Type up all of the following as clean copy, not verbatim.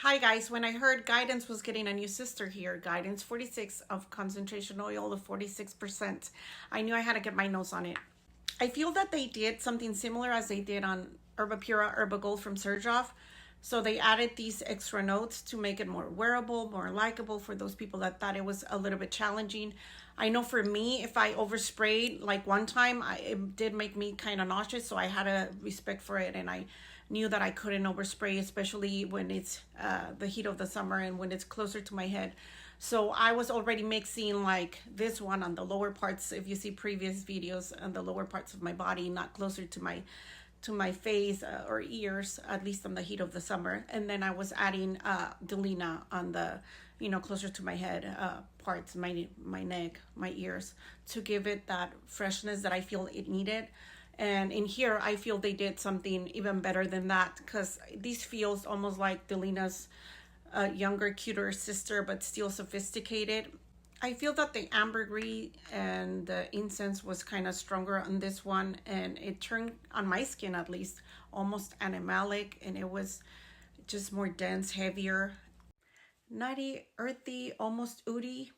Hi guys, when I heard Guidance was getting a new sister here, Guidance 46 of concentration oil of 46%, I knew I had to get my nose on it. I feel that they did something similar as they did on Herbapura Herbagold from Surge Off. So they added these extra notes to make it more wearable, more likable for those people that thought it was a little bit challenging. I know for me, if I oversprayed like one time, it did make me kind of nauseous. So I had a respect for it, and I knew that I couldn't overspray, especially when it's the heat of the summer and when it's closer to my head. So I was already mixing like this one on the lower parts. If you see previous videos, on the lower parts of my body, not closer to my face or ears, at least on the heat of the summer. And then I was adding Delina on the, closer to my head parts, my neck, my ears, to give it that freshness that I feel it needed. And in here, I feel they did something even better than that, because these feels almost like Delina's younger, cuter sister, but still sophisticated. I feel that the ambergris and the incense was kind of stronger on this one, and it turned, on my skin at least, almost animalic, and it was just more dense, heavier, nutty, earthy, almost oody.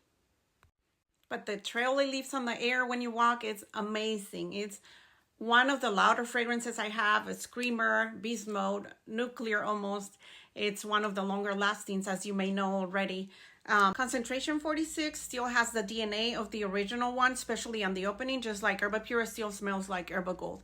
But the trail it leaves on the air when you walk is amazing. It's one of the louder fragrances I have, a screamer, beast mode, nuclear almost. It's one of the longer lastings, as you may know already. Concentration 46 still has the DNA of the original one, especially on the opening, just like Herbapura still smells like Herbagold.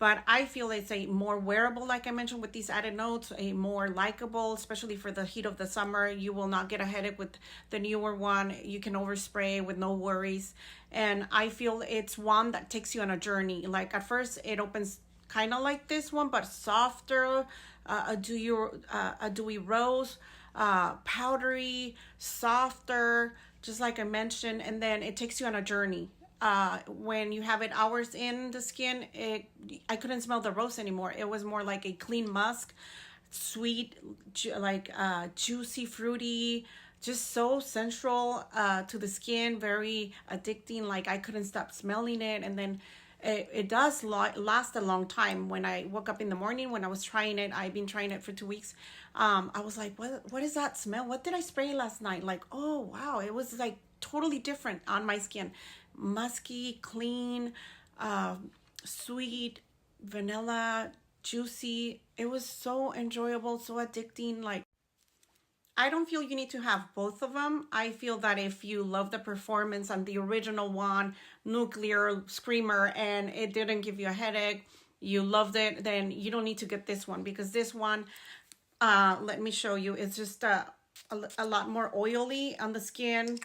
But I feel it's a more wearable, like I mentioned, with these added notes, a more likable, especially for the heat of the summer. You will not get a headache with the newer one. You can overspray with no worries. And I feel it's one that takes you on a journey. Like at first it opens kind of like this one, but softer, a dewy rose, powdery, softer, just like I mentioned. And then it takes you on a journey. When you have it hours in the skin, I couldn't smell the rose anymore. It was more like a clean musk, sweet, like juicy, fruity, just so sensual to the skin, very addicting. Like I couldn't stop smelling it. And then it does last a long time. When I woke up in the morning, when I was trying it, I've been trying it for 2 weeks. I was like, what is that smell? What did I spray last night? Like, oh wow, it was like totally different on my skin. Musky, clean, sweet, vanilla, juicy. It was so enjoyable, so addicting. Like, I don't feel you need to have both of them. I feel that if you love the performance on the original one, nuclear screamer, and it didn't give you a headache, you loved it, then you don't need to get this one, because this one, let me show you, it's just a lot more oily on the skin,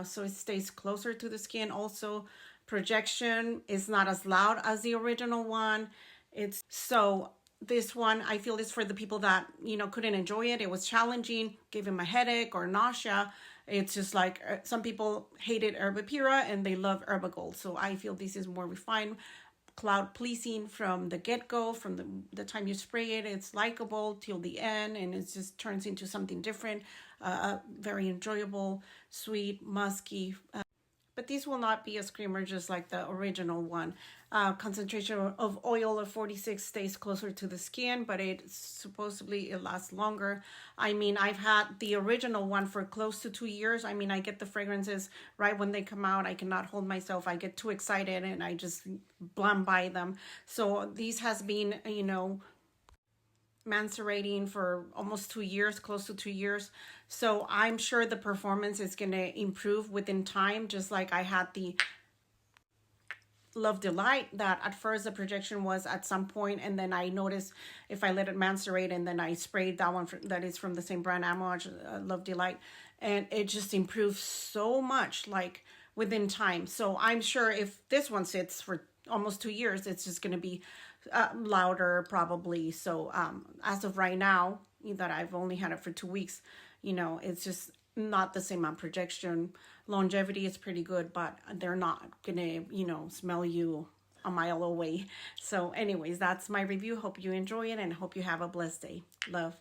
so it stays closer to the skin. Also, projection is not as loud as the original one. It's so this one I feel is for the people that couldn't enjoy it. It was challenging, gave him a headache or nausea. It's just like some people hated Herbapura and they love Herbagold. So I feel this is more refined, cloud pleasing from the get-go, from the time you spray it. It's likable till the end, and it just turns into something different, very enjoyable, sweet, musky. But these will not be a screamer just like the original one. Concentration of oil of 46 stays closer to the skin, but it lasts longer. I mean, I've had the original one for close to 2 years. I mean, I get the fragrances right when they come out. I cannot hold myself. I get too excited and I just blam by them. So these has been, macerating for almost 2 years, close to 2 years. So I'm sure the performance is going to improve within time, just like I had the Love Delight, that at first the projection was at some point, and then I noticed if I let it macerate and then I sprayed that one that is from the same brand, Amouage, Love Delight, and it just improved so much, like within time. So I'm sure if this one sits for almost 2 years, it's just going to be louder probably. So as of right now, that I've only had it for 2 weeks, it's just not the same on projection. Longevity is pretty good, but they're not gonna smell you a mile away. So anyways, that's my review. Hope you enjoy it and hope you have a blessed day. Love.